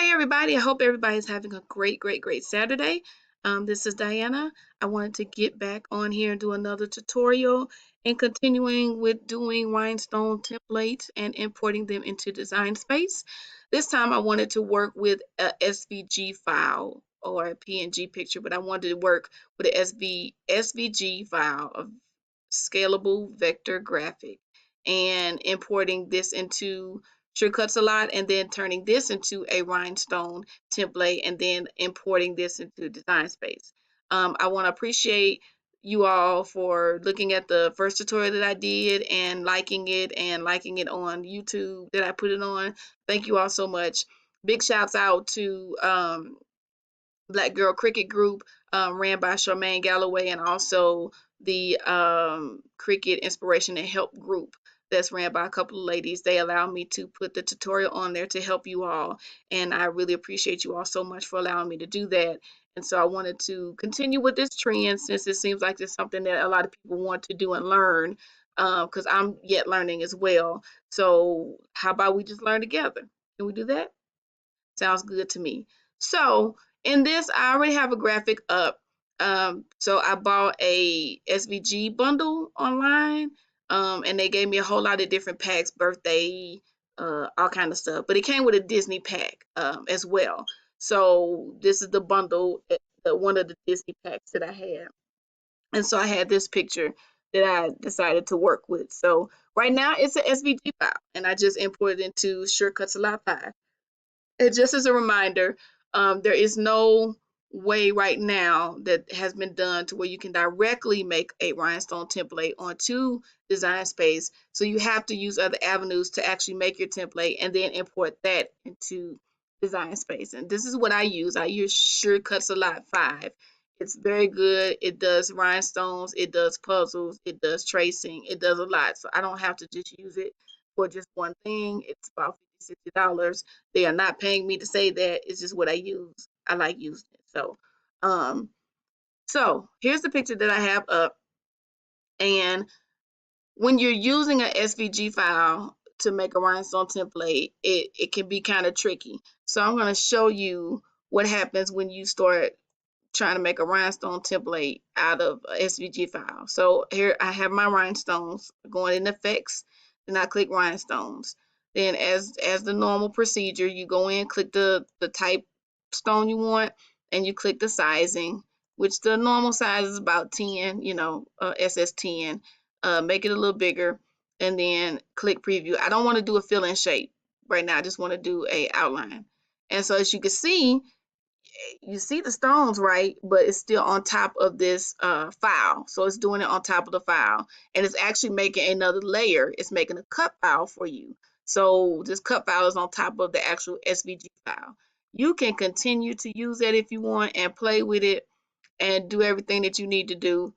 Hey everybody, I hope everybody's having a great Saturday. This is Diana. I wanted to get back on here and do another tutorial and continuing with doing rhinestone templates and importing them into Design Space. This time I wanted to work with a SVG file or a PNG picture, but I wanted to work with a SVG file of scalable vector graphic and importing this into Shortcuts a lot and then turning this into a rhinestone template and then importing this into Design Space. I want to appreciate you all for looking at the first tutorial that I did and liking it on YouTube that I put it on. Thank you all so much. Big shouts out to Black Girl Cricket Group ran by Charmaine Galloway, and also the Cricket Inspiration and Help Group that's ran by a couple of ladies. They allow me to put the tutorial on there to help you all, and I really appreciate you all so much for allowing me to do that. And so I wanted to continue with this trend since it seems like it's something that a lot of people want to do and learn, because I'm yet learning as well. So how about we just learn together? Can we do that? Sounds good to me. So in this, I already have a graphic up. So I bought a SVG bundle online, and they gave me a whole lot of different packs, birthday, all kind of stuff. But it came with a Disney pack as well. So this is the bundle, one of the Disney packs that I had. And so I had this picture that I decided to work with. So right now it's an SVG file, and I just imported it into Shortcuts a Lot 5. And just as a reminder, there is no way right now that has been done to where you can directly make a rhinestone template onto Design Space. So you have to use other avenues to actually make your template and then import that into Design Space. And this is what I use. I use Shortcuts a Lot 5. It's very good. It does rhinestones, it does puzzles, it does tracing, it does a lot. So I don't have to just use it for just one thing. It's about $50, $60. They are not paying me to say that. It's just what I use. I like using it. Um, so here's the picture that I have up. And when you're using an SVG file to make a rhinestone template, it can be kind of tricky. So I'm going to show you what happens when you start trying to make a rhinestone template out of a SVG file. So here I have my rhinestones going in effects, then I click rhinestones. Then as the normal procedure, you go in, click the type stone you want, and you click the sizing, which the normal size is about 10, SS10. Make it a little bigger, and then click preview. I don't want to do a fill in shape right now. I just want to do a outline. And so as you can see, you see the stones, right? But it's still on top of this file. So it's doing it on top of the file. And it's actually making another layer. It's making a cut file for you. So this cut file is on top of the actual SVG file. You can continue to use that if you want and play with it and do everything that you need to do.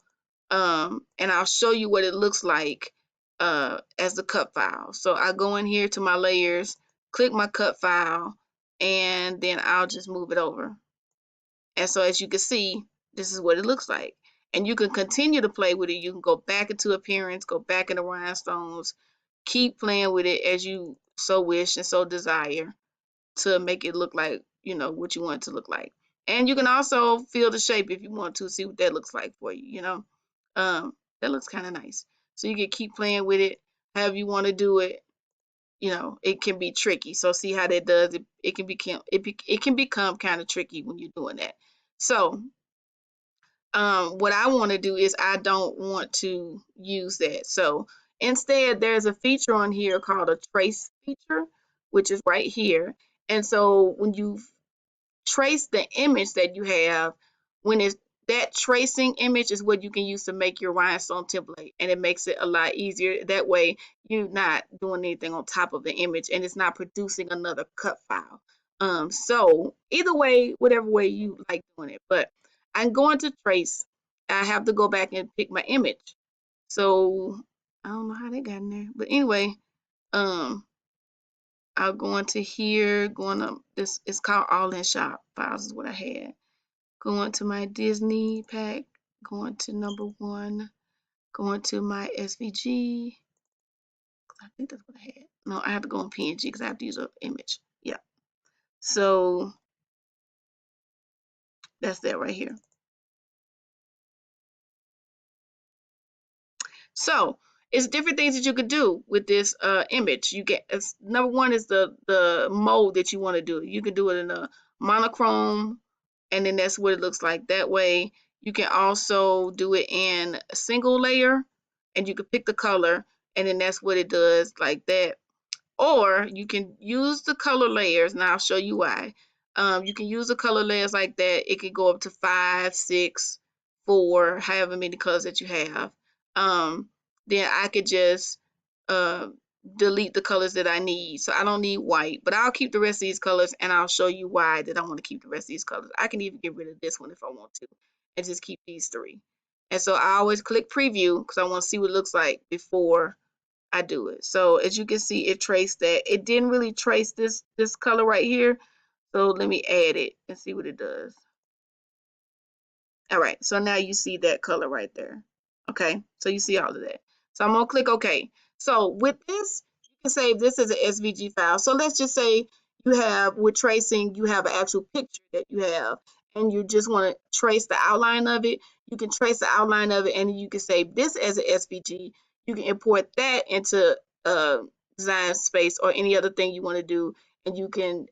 And I'll show you what it looks like as the cut file. So I go in here to my layers, click my cut file, and then I'll just move it over. And so as you can see, this is what it looks like. And you can continue to play with it. You can go back into appearance, go back into rhinestones, keep playing with it as you so wish and so desire to make it look like, what you want it to look like. And you can also feel the shape if you want to see what that looks like for you. That looks kind of nice. So you can keep playing with it however you want to do it. It can be tricky. So see how that does. It can become kind of tricky when you're doing that. So what I want to do is I don't want to use that. So instead, there's a feature on here called a trace feature, which is right here. And so when you trace the image that you have, when it's that tracing image is what you can use to make your rhinestone template, and it makes it a lot easier. That way you're not doing anything on top of the image and it's not producing another cut file. So either way, whatever way you like doing it, but I'm going to trace. I have to go back and pick my image. So I don't know how they got in there, but anyway, I'll go into here, going up this, it's called All In Shop files is what I had. Going to my Disney pack, going to number 1, going to my SVG. I think that's what I had. No, I have to go on PNG because I have to use an image. Yeah. So that's that right here. So it's different things that you could do with this image. You get number one is the mode that you want to do. You can do it in a monochrome, and then that's what it looks like that way. You can also do it in a single layer, and you can pick the color, and then that's what it does like that. Or you can use the color layers, and I'll show you why. You can use the color layers like that. It could go up to 5, 6, 4, however many colors that you have. Um, then I could just uh, delete the colors that I need. So I don't need white, but I'll keep the rest of these colors, and I'll show you why that I want to keep the rest of these colors. I can even get rid of this one if I want to, and just keep these 3. And so I always click preview because I want to see what it looks like before I do it. So as you can see, it traced that. It didn't really trace this color right here. So let me add it and see what it does. All right, so now you see that color right there. Okay, so you see all of that. So I'm gonna click OK. So with this, you can save this as an SVG file. So let's just say you have, with tracing, you have an actual picture that you have, and you just want to trace the outline of it. You can trace the outline of it, and you can save this as an SVG. You can import that into Design Space or any other thing you want to do, and you can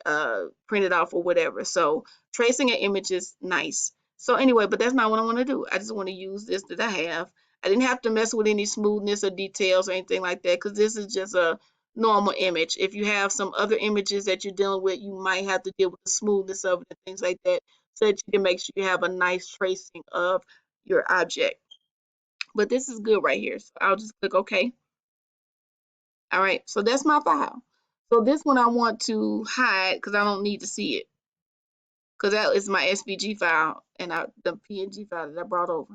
print it off or whatever. So tracing an image is nice. So anyway, but that's not what I want to do. I just want to use this that I have. I didn't have to mess with any smoothness or details or anything like that because this is just a normal image. If you have some other images that you're dealing with, you might have to deal with the smoothness of it and things like that so that you can make sure you have a nice tracing of your object. But this is good right here. So I'll just click OK. All right, so that's my file. So this one I want to hide because I don't need to see it, because that is my SVG file and the PNG file that I brought over.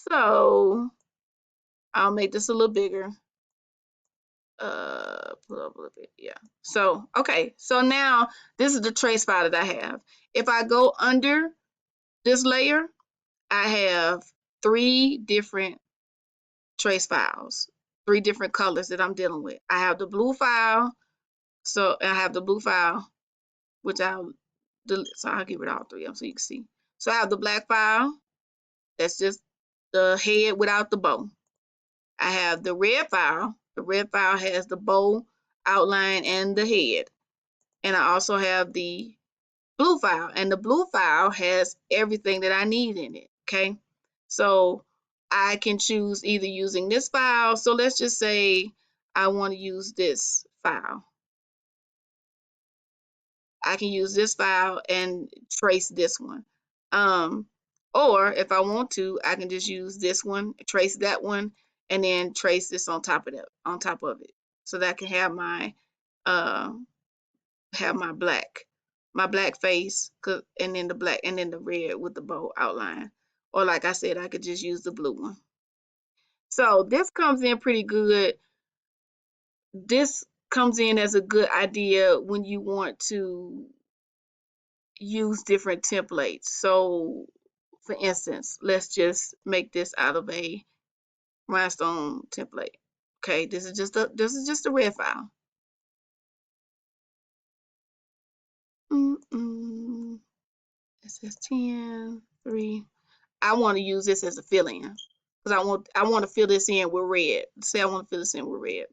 So I'll make this a little bigger. Pull up a little bit, yeah. So, okay, so now this is the trace file that I have. If I go under this layer, I have 3 different trace files, 3 different colors that I'm dealing with. I have the blue file, so I have the blue file, which I'll delete, so I'll get rid of all 3 of them so you can see. So I have the black file, that's just the head without the bow. I have the red file. The red file has the bow outline and the head. And I also have the blue file. And the blue file has everything that I need in it. Okay. So I can choose either using this file. So let's just say I want to use this file. I can use this file and trace this one. Or if I want to, I can just use this one, trace that one, and then trace this on top of it, so that I can have my uh, my black face, and then the black, and then the red with the bow outline. Or like I said, I could just use the blue one. So this comes in pretty good. This comes in as a good idea when you want to use different templates. So for instance, let's just make this out of a Rhinestone template. Okay, this is just a red file. It says 10, 3. I want to use this as a fill-in because I want to fill this in with red. Say I want to fill this in with red.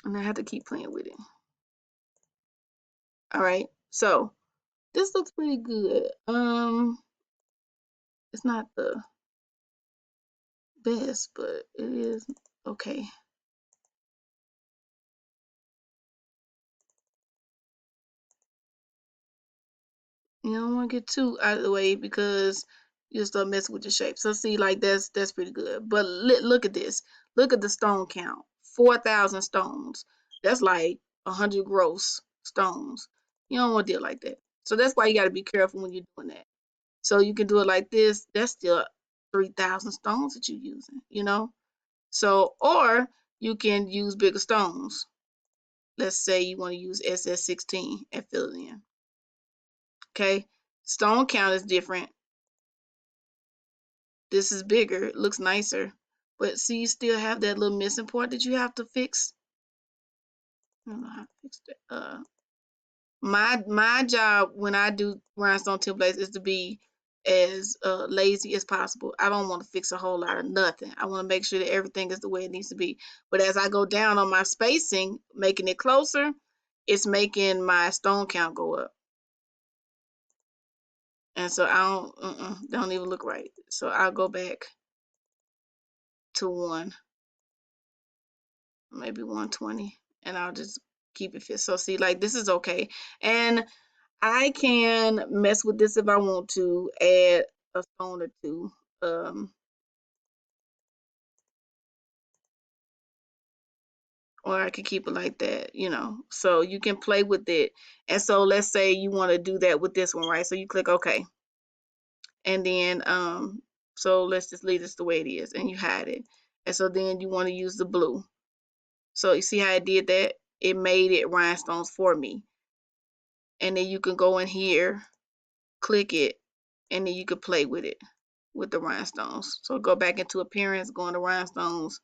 And I have to keep playing with it. All right, so this looks pretty good. It's not the best, but it is okay. You don't want to get too out of the way because you'll start messing with your shape. So see, like that's pretty good. But look at this. Look at the stone count. 4,000 stones. That's like 100 gross stones. You don't want to deal like that. So that's why you got to be careful when you're doing that. So you can do it like this. That's still 3,000 stones that you're using, you know? So, or you can use bigger stones. Let's say you want to use SS16 and fill it in. Okay, stone count is different. This is bigger, it looks nicer, but see, you still have that little missing part that you have to fix. don't know how to fix that. My job when I do rhinestone templates is to be as lazy as possible. I don't want to fix a whole lot of nothing. I want to make sure that everything is the way it needs to be. But as I go down on my spacing, making it closer, it's making my stone count go up. And so I don't even look right. So I'll go back to 1, maybe 120, and I'll just keep it fit. So see, like this is okay. And I can mess with this if I want to, add a stone or two. Or I can keep it like that, you know. So you can play with it. And so let's say you want to do that with this one, right? So you click OK. And then so let's just leave this the way it is and you hide it. And so then you want to use the blue. So you see how I did that? It made it rhinestones for me. And then you can go in here, click it, and then you can play with it with the rhinestones. So go back into appearance, go into rhinestones.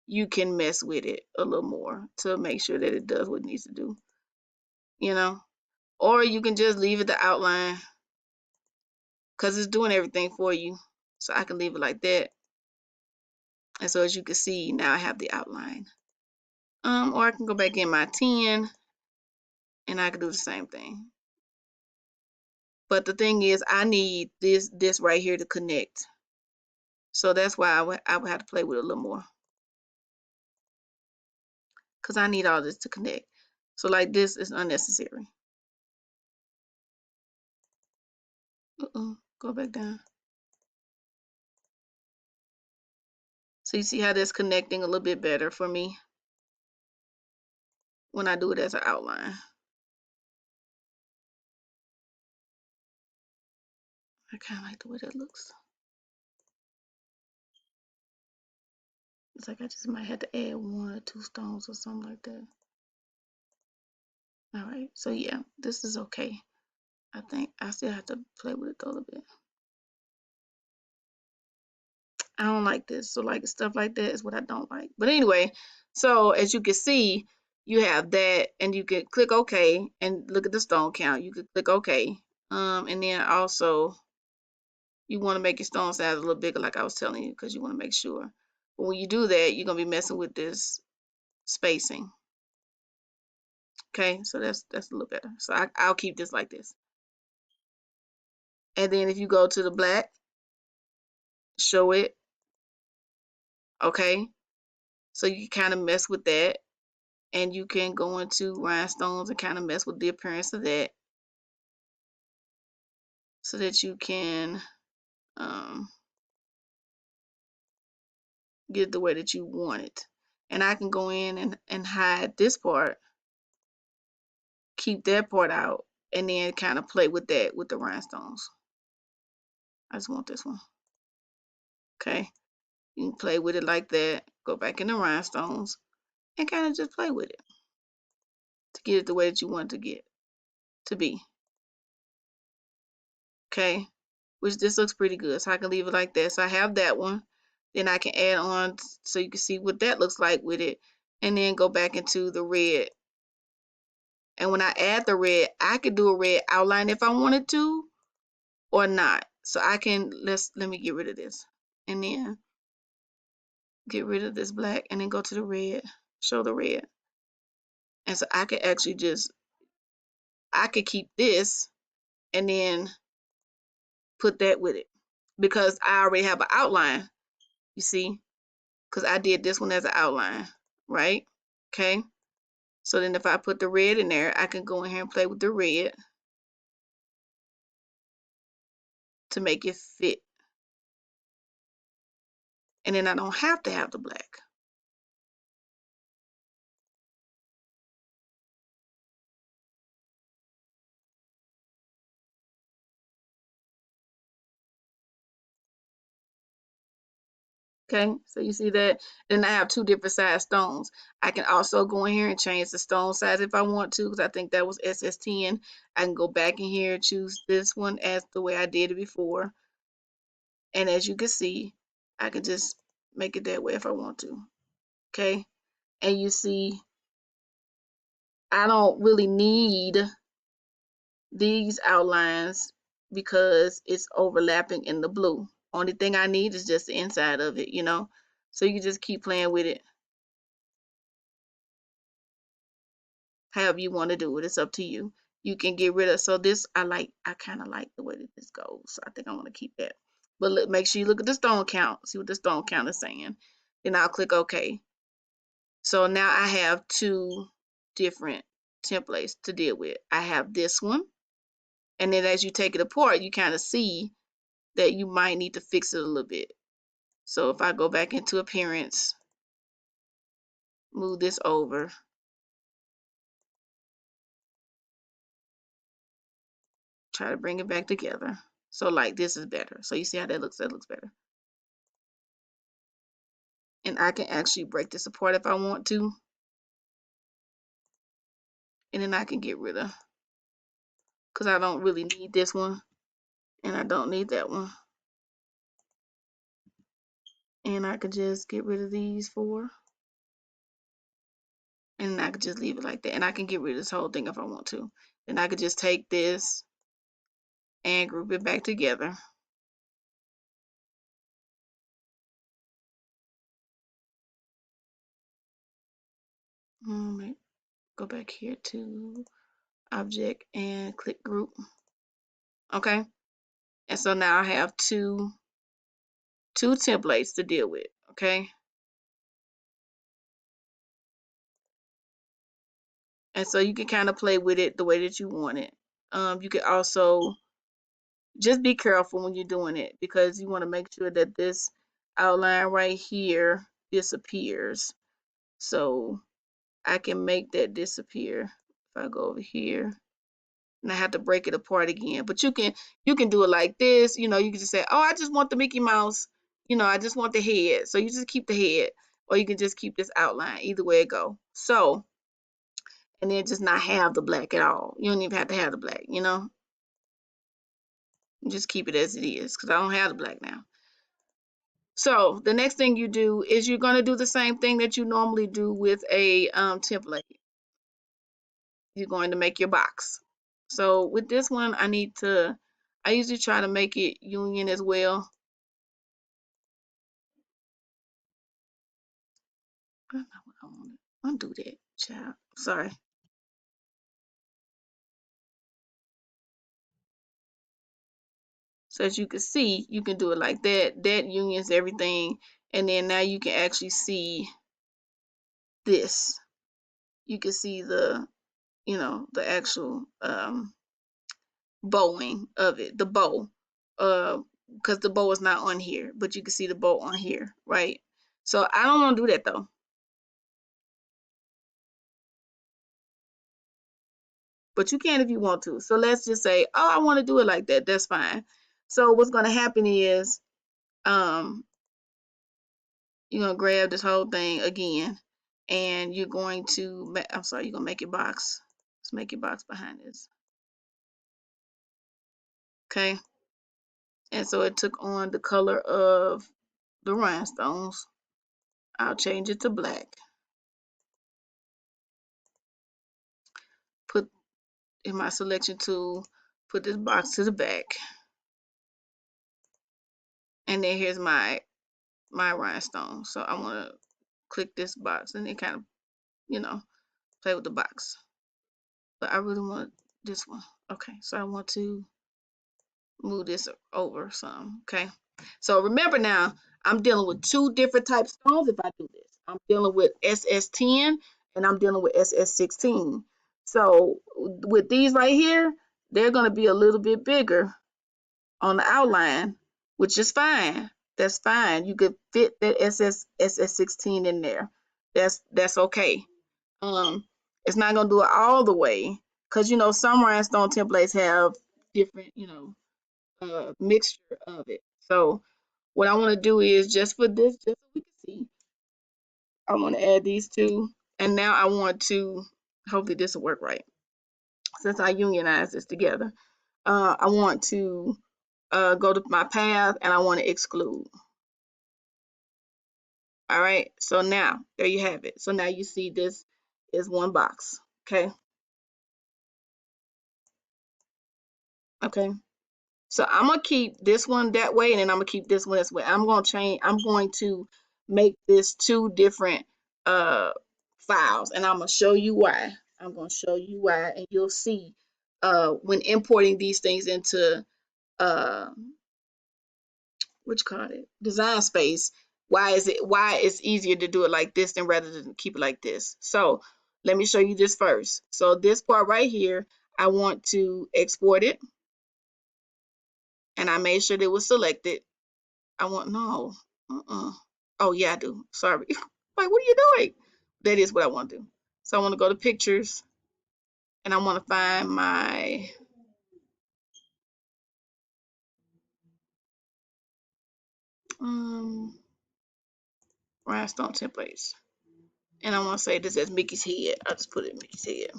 You can mess with it a little more to make sure that it does what it needs to do, you know. Or you can just leave it the outline because it's doing everything for you. So I can leave it like that. And so as you can see, now I have the outline. Or I can go back in my 10 and I can do the same thing. But the thing is, I need this right here to connect. So that's why I would have to play with it a little more. Because I need all this to connect. So like this is unnecessary. Go back down. So you see how that's connecting a little bit better for me when I do it as an outline. I kind of like the way that looks. It's like I just might have to add 1 or 2 stones or something like that. All right, so yeah, this is okay. I think I still have to play with it though a little bit. I don't like this. So like stuff like that is what I don't like. But anyway, so as you can see, you have that and you can click OK and look at the stone count. You could click OK. And then also you want to make your stone size a little bigger like I was telling you because you want to make sure. But when you do that, you're going to be messing with this spacing. Okay, so that's a little better. So I'll keep this like this. And then if you go to the black, show it. Okay, so you can kind of mess with that. And you can go into rhinestones and kind of mess with the appearance of that so that you can get it the way that you want it. And I can go in and hide this part, keep that part out, and then kind of play with that with the rhinestones. I just want this one. Okay, you can play with it like that, go back in the rhinestones, and kind of just play with it to get it the way that you want it to be. Okay, which this looks pretty good, so I can leave it like that. So I have that one. Then I can add on so you can see what that looks like with it, and then go back into the red. And when I add the red, I could do a red outline if I wanted to or not. So I can, let me get rid of this and then get rid of this black and then go to the red, show the red. And so I could actually I could keep this and then put that with it because I already have an outline, you see, because I did this one as an outline, right? Okay. So then if I put the red in there, I can go in here and play with the red to make it fit. And then I don't have to have the black. Okay, so you see that? Then I have 2 different size stones. I can also go in here and change the stone size if I want to, because I think that was SS10. I can go back in here and choose this one as the way I did it before. And as you can see, I can just make it that way if I want to. Okay, and you see I don't really need these outlines because it's overlapping in the blue. Only thing I need is just the inside of it, you know? So you can just keep playing with it however you want to do it. It's up to you. You can get rid of, so this, I kind of like the way that this goes. So I think I want to keep that. But look, make sure you look at the stone count, see what the stone count is saying. Then I'll click OK. So now I have two different templates to deal with. I have this one, and then as you take it apart, you kind of see that you might need to fix it a little bit. So if I go back into appearance, move this over, try to bring it back together. So like this is better. So you see how that looks? That looks better. And I can actually break this apart if I want to. And then I can get rid of, because I don't really need this one. And I don't need that one. And I could just get rid of these four. And I could just leave it like that. And I can get rid of this whole thing if I want to. Then I could just take this and group it back together. Go back here to object and click group. Okay. And so now I have two templates to deal with. Okay. And so you can kind of play with it the way that you want it. You can also just be careful when you're doing it, because you want to make sure that this outline right here disappears. So I can make that disappear if I go over here, and I have to break it apart again. But you can do it like this. You know, you can just say, oh, I just want the Mickey Mouse. You know, I just want the head. So you just keep the head, or you can just keep this outline. Either way it go. So, and then just not have the black at all. You don't even have to have the black, you know. Just keep it as it is, because I don't have the black now. So the next thing you do is you're going to do the same thing that you normally do with a template. You're going to make your box. So with this one, I usually try to make it union as well. I don't know what I want to undo that, child. Sorry. So as you can see, you can do it like that. That unions everything. And then now you can actually see this. You can see the, you know, the actual bowing of it, the bow. Because the bow is not on here, but you can see the bow on here, right? So I don't want to do that though. But you can if you want to. So let's just say, oh, I want to do it like that. That's fine. So what's going to happen is you're going to grab this whole thing again, and you're going to, you're going to make your box. Let's make your box behind this. Okay. And so it took on the color of the rhinestones. I'll change it to black. Put in my selection tool, put this box to the back. And then here's my rhinestone. So I want to click this box and then kind of, you know, play with the box. But I really want this one. Okay, so I want to move this over some. Okay, so remember now, I'm dealing with two different type stones if I do this. I'm dealing with SS10 and I'm dealing with SS16. So with these right here, they're going to be a little bit bigger on the outline, which is fine. That's fine. You could fit that SS16 in there. That's okay. It's not gonna do it all the way, because you know some rhinestone templates have different, you know, mixture of it. So what I want to do is just for this, just so we can see, I want to add these two, and now I want to, hopefully this will work right, since I unionize this together. I want to go to my path, and I want to exclude. All right, so now there you have it. So now you see this is one box. Okay. Okay. So I'm gonna keep this one that way, and then I'm gonna keep this one this way. I'm gonna change. I'm going to make this two different uh files, and I'm gonna show you why. I'm gonna show you why, and you'll see when importing these things into uh what you call it, Design Space. Why it's easier to do it like this than rather than keep it like this. So let me show you this first. So this part right here, I want to export it, and I made sure that it was selected. I want no. Oh yeah, I do. Sorry. Like, what are you doing? That is what I want to do. So I want to go to pictures, and I want to find my rhinestone templates, and I want to say this as Mickey's head. I'll just put it in Mickey's head.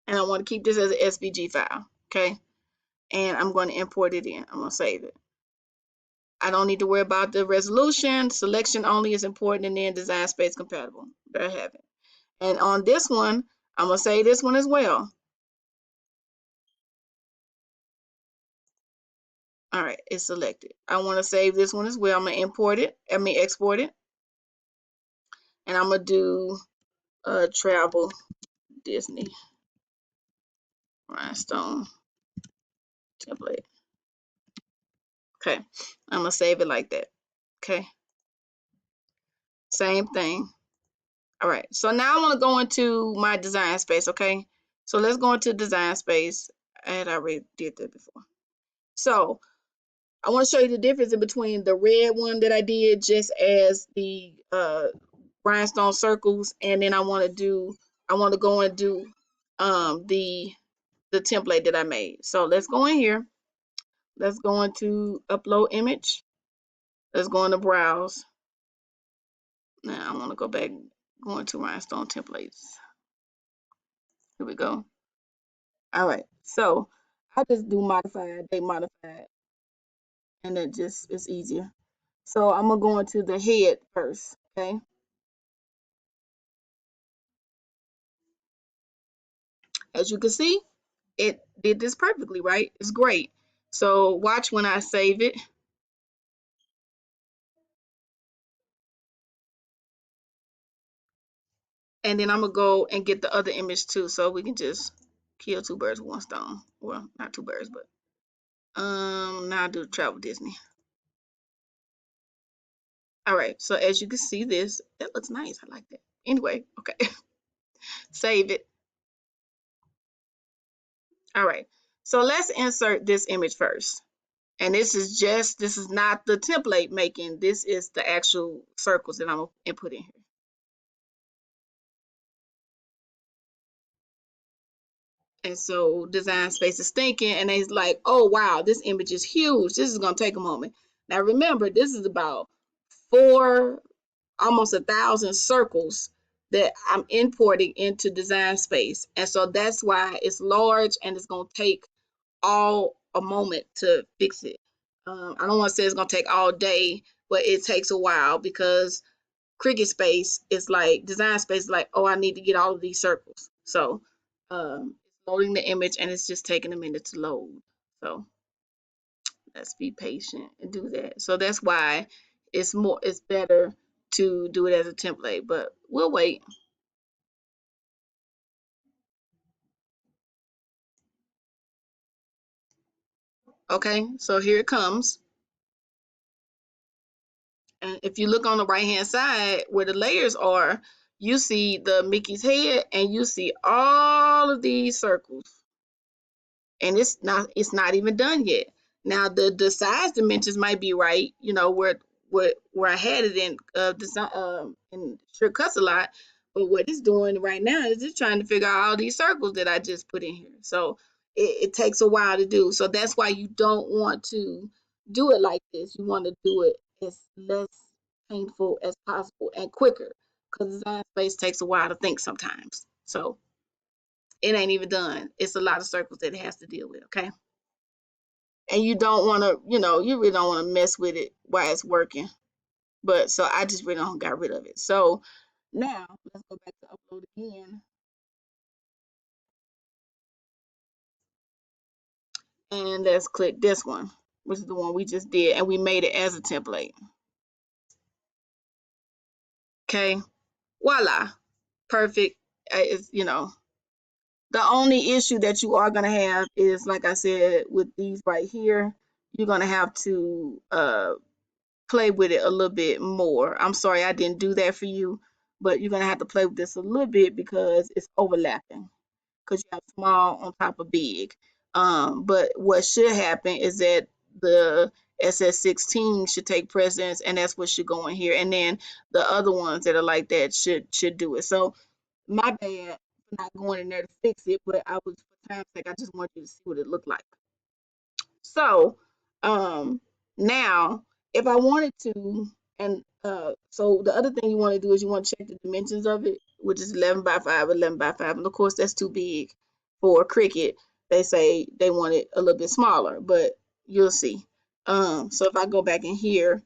And I want to keep this as an SVG file. Okay. And I'm going to import it in. I'm going to save it. I don't need to worry about the resolution. Selection only is important, and then design space compatible. There I have it. And on this one, I'm going to save this one as well. All right, it's selected. I want to save this one as well. I'm going to import it. Export it. And I'm going to do travel Disney rhinestone template. Okay. I'm going to save it like that. Okay. Same thing. All right, so now I want to go into my design space, okay? So let's go into design space. I had already did that before. So I want to show you the difference in between the red one that I did just as the rhinestone circles, and then I want to go and do the template that I made. So let's go in here. Let's go into upload image. Let's go into browse. Now I want to go back, go into rhinestone templates. Here we go. All right, so I just do modified, date modified, and it just is easier. So I'm gonna go into the head first, okay? As you can see, it did this perfectly, right? It's great. So watch when I save it. And then I'm gonna go and get the other image too, so we can just kill two birds with one stone. Well, not two birds, but now I do travel Disney. All right, so as you can see this, that looks nice. I like that. Anyway, okay. Save it. All right, so let's insert this image first. And this is not the template making, this is the actual circles that I'm gonna input in here. And so design space is thinking, and it's like, oh wow, this image is huge. This is gonna take a moment. Now remember, this is about almost 1,000 circles that I'm importing into design space. And so that's why it's large, and it's gonna take all a moment to fix it. I don't want to say it's gonna take all day, but it takes a while because Cricut space is like design space is like, oh, I need to get all of these circles. So it's loading the image, and it's just taking a minute to load. So let's be patient and do that. So that's why it's better to do it as a template, but we'll wait. Okay, so here it comes. And if you look on the right hand side where the layers are, you see the Mickey's head, and you see all of these circles. And it's not even done yet. Now the size dimensions might be right, where I had it in design in Sure Cuts a Lot, but what it's doing right now is it's trying to figure out all these circles that I just put in here. So it takes a while to do. So that's why you don't want to do it like this. You want to do it as less painful as possible and quicker, because design space takes a while to think sometimes. So it ain't even done. It's a lot of circles that it has to deal with, okay? and you don't want to, you really don't want to mess with it while it's working. But so I just really don't got rid of it. So now let's go back to upload again, and let's click this one, which is the one we just did, and we made it as a template. Okay, voila, perfect. It's, the only issue that you are gonna have is, like I said, with these right here, you're gonna have to play with it a little bit more. I'm sorry I didn't do that for you, but you're gonna have to play with this a little bit because it's overlapping. Because you have small on top of big. But what should happen is that the SS16 should take precedence, and that's what should go in here. And then the other ones that are like that should do it. So my bad for not going in there to fix it, but I was, for time's sake, I just want you to see what it looked like. So now if I wanted to, and so the other thing you want to do is you want to check the dimensions of it, which is 11 by 5, 11 by 5. And of course, that's too big for Cricut. They say they want it a little bit smaller, but you'll see. So if I go back in here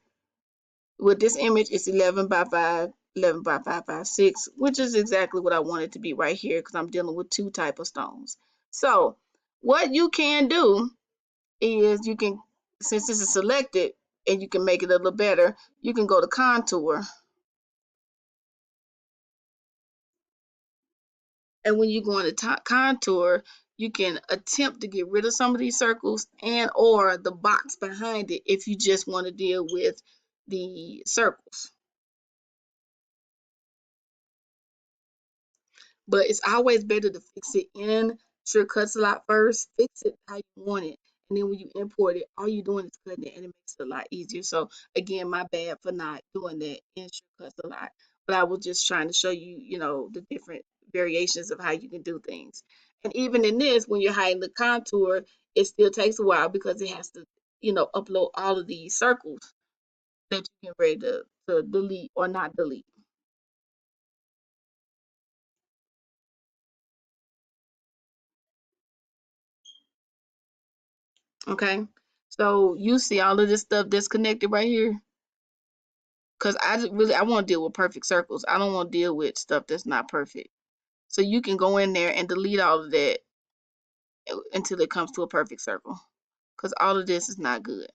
with this image, it's 11 by 5, 11 by 5 by 6, which is exactly what I want it to be right here because I'm dealing with two type of stones. So what you can do is you can, since this is selected and you can make it a little better, you can go to contour. And when you go into contour, you can attempt to get rid of some of these circles and or the box behind it if you just want to deal with the circles. But it's always better to fix it in Shortcuts a lot first. Fix it how you want it. And then when you import it, all you're doing is cutting it and it makes it a lot easier. So again, my bad for not doing that in Shortcuts a lot. But I was just trying to show you, the different variations of how you can do things. And even in this, when you're hiding the contour, it still takes a while because it has to, upload all of these circles that you get ready to delete or not delete. Okay. So you see all of this stuff that's connected right here? Because I want to deal with perfect circles. I don't want to deal with stuff that's not perfect. So you can go in there and delete all of that until it comes to a perfect circle. Because all of this is not good.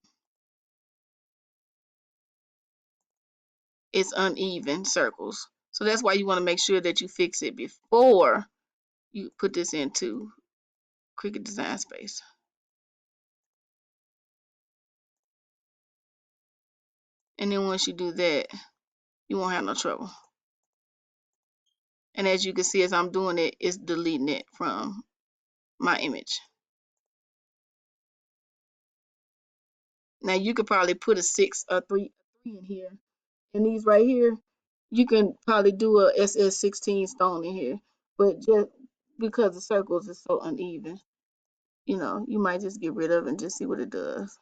It's uneven circles. So that's why you want to make sure that you fix it before you put this into Cricut Design Space. And then once you do that, you won't have no trouble. And as you can see, as I'm doing it, it's deleting it from my image. Now you could probably put a 6 or 3 in here. And these right here, you can probably do a SS16 stone in here. But just because the circles is so uneven, you might just get rid of it and just see what it does.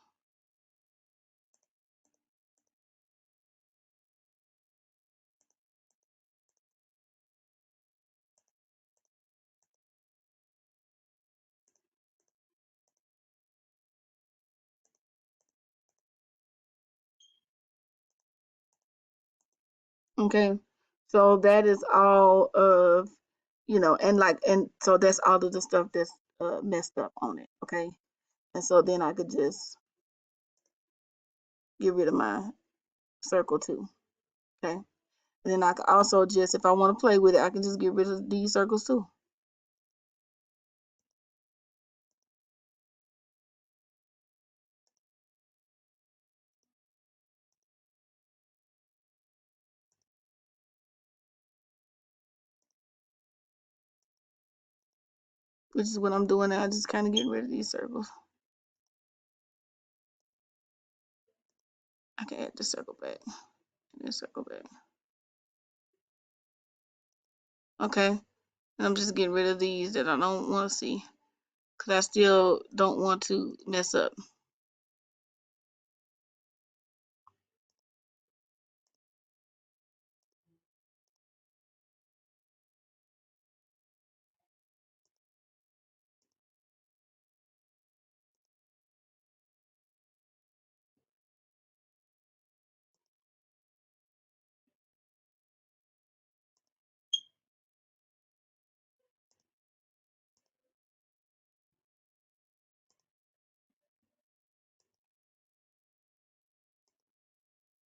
Okay. So that is all of, and so that's all of the stuff that's messed up on it. Okay. And so then I could just get rid of my circle too. Okay. And then I could also just, if I want to play with it, I can just get rid of these circles too. Which is what I'm doing now, just kind of getting rid of these circles. I can add the circle back. And then circle back. Okay. And I'm just getting rid of these that I don't want to see. Because I still don't want to mess up.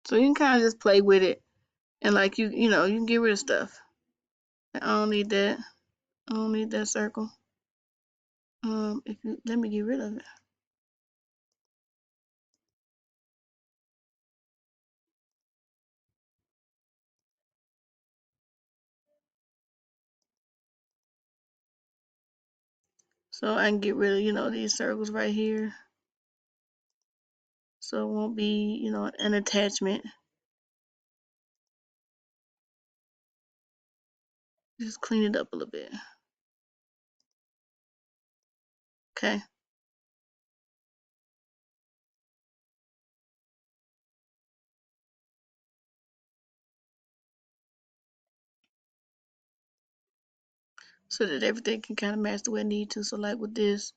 So you can kind of just play with it, and like you know, you can get rid of stuff. I don't need that. I don't need that circle. If you let me get rid of it. So I can get rid of, you know, these circles right here. So it won't be, you know, an attachment. Just clean it up a little bit. Okay. So that everything can kind of match the way it needs to. So like with this,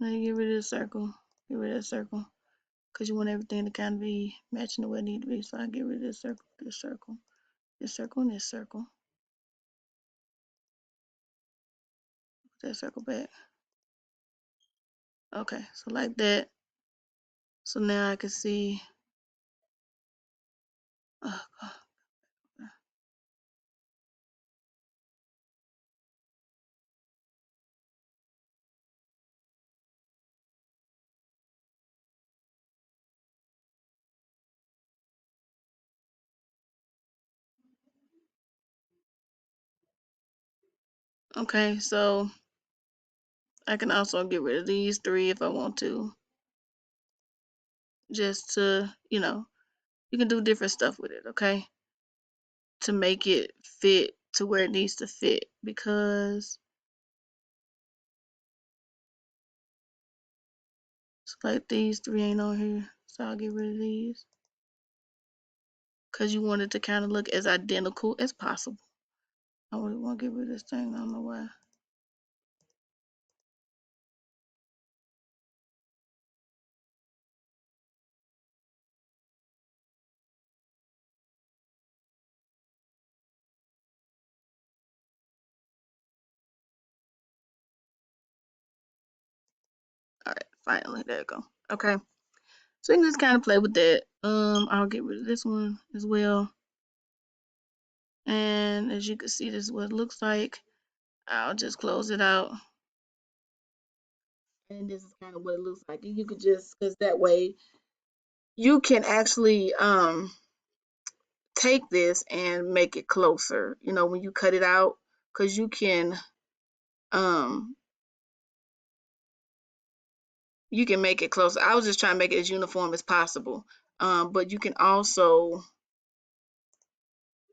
now you get rid of the circle, get rid of that circle, because you want everything to kind of be matching the way it needs to be. So I get rid of this circle, this circle, this circle, and this circle. Put that circle back. Okay, so like that. So now I can see. Uh, okay, so I can also get rid of these three if I want to, just to, you know, you can do different stuff with it, okay, to make it fit to where it needs to fit, because it's like these three ain't on here, so I'll get rid of these, because you want it to kind of look as identical as possible. I really want to get rid of this thing, I don't know why. All right, finally, there you go. Okay, so you can just kind of play with that. I'll get rid of this one as well. And as you can see, this is what it looks like. I'll just close it out. And this is kind of what it looks like. And you could just, because that way you can actually take this and make it closer, you know, when you cut it out, because um you can make it closer. I was just trying to make it as uniform as possible. But you can also,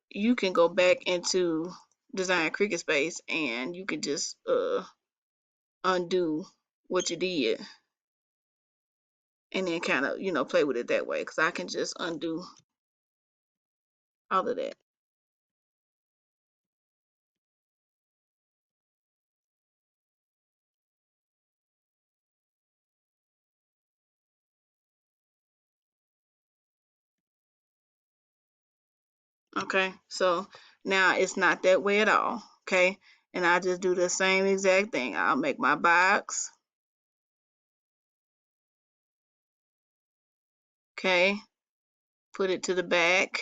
you can go back into Design Cricut Space and you can just undo what you did, and then kind of, you know, play with it that way, because I can just undo all of that. Okay, so now it's not that way at all. Okay, and I just do the same exact thing. I'll make my box. Okay, put it to the back.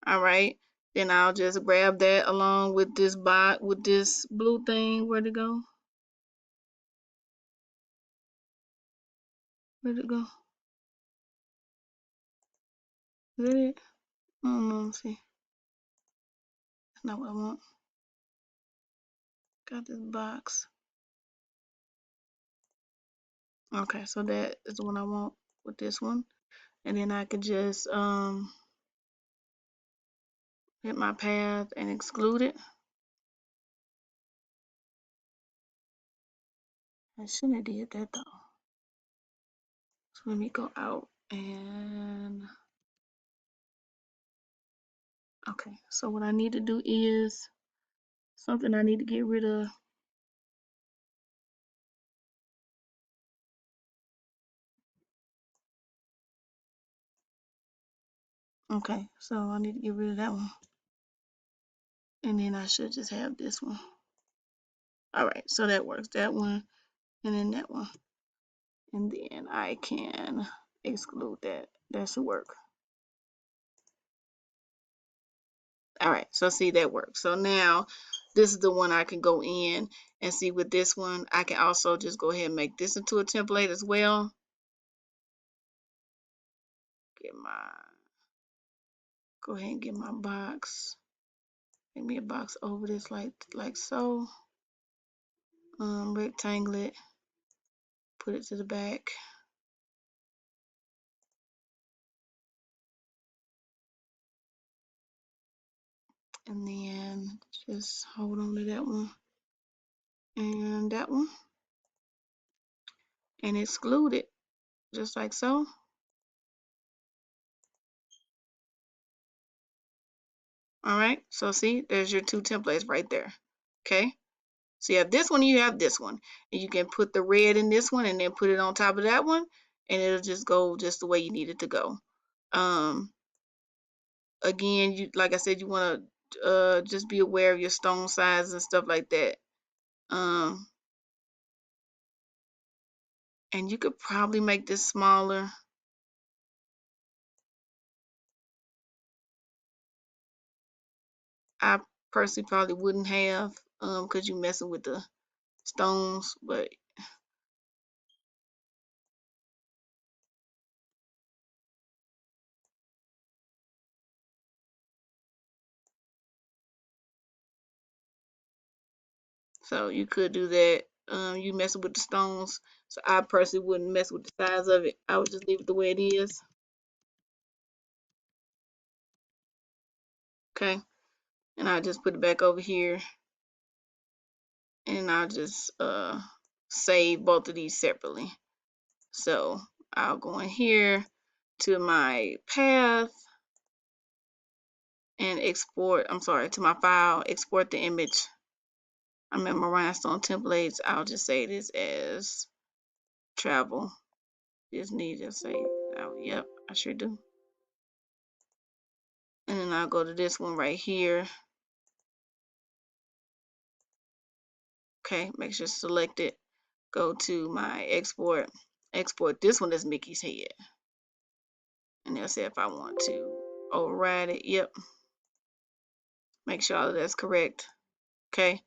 All right, then I'll just grab that along with this box, with this blue thing. Where'd it go? Where'd it go? Is that it? I don't know. Let's see. That's not what I want. Got this box. Okay, so that is the one I want with this one. And then I could just hit my path and exclude it. I shouldn't have did that though. So let me go out and okay. So what I need to do is something I need to get rid of. Okay, so I need to get rid of that one. And then I should just have this one. All right, so that works. That one and then that one. and then I can exclude that. That should work. All right, so see, that works. So now this is the one I can go in and see. With this one, I can also just go ahead and make this into a template as well. Go ahead and get my box. Make me a box over this like so. Rectangle it, put it to the back. And then just hold on to that one and that one and exclude it just like so. All right, so see, there's your two templates right there. Okay, so you have this one, you have this one, and you can put the red in this one and then put it on top of that one, and it'll just go just the way you need it to go. Again, you, like I said, you want to just be aware of your stone size and stuff like that. And you could probably make this smaller. I personally probably wouldn't have, because you're messing with the stones, but so you could do that. You messing with the stones, so I personally wouldn't mess with the size of it. I would just leave it the way it is. Okay, and I'll just put it back over here, and I'll just save both of these separately. So I'll go in here to my path and export, I'm sorry, to my file, export the image. I'm in my Rhinestone templates. I'll just say this as travel Disney. Just say, oh, yep, I sure do. And then I'll go to this one right here. Okay, make sure select it. Go to my export. Export this one as Mickey's head. And they'll say if I want to override it. Yep. Make sure all of that's correct. Okay.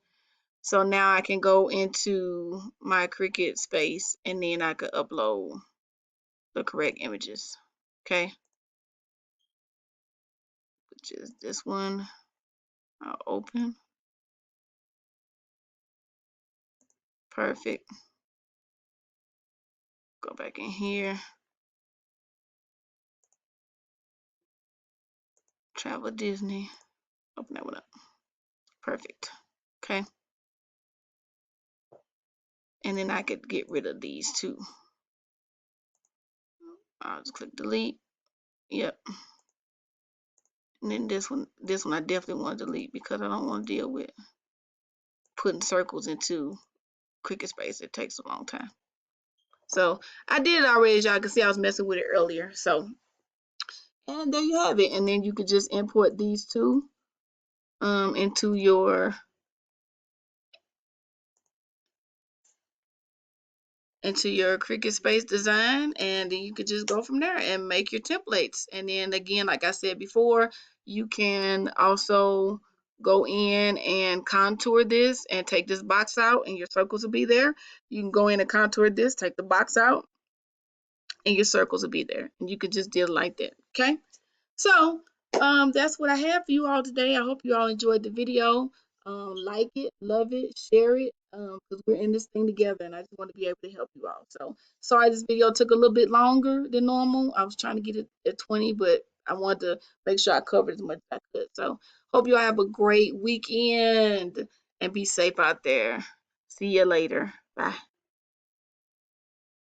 So now I can go into my Cricut space and then I could upload the correct images. Okay. Which is this one. I'll open. Perfect. Go back in here. Travel Disney. Open that one up. Perfect. Okay. And then I could get rid of these two. I'll just click delete. Yep. And then this one I definitely want to delete because I don't want to deal with putting circles into Cricut space. It takes a long time. So I did it already, as y'all can see. I was messing with it earlier. So, and there you have it. And then you could just import these two into your Cricut Space design, and then you could just go from there and make your templates. And then again, like I said before, you can also go in and contour this and take this box out and your circles will be there. You can go in and contour this, take the box out, and your circles will be there. And you could just do it like that. Okay. So that's what I have for you all today. I hope you all enjoyed the video. Like it, love it, share it, because we're in this thing together, and I just want to be able to help you all. So sorry this video took a little bit longer than normal. I was trying to get it at 20, but I wanted to make sure I covered as much as I could. So hope you all have a great weekend and be safe out there. See you later. Bye.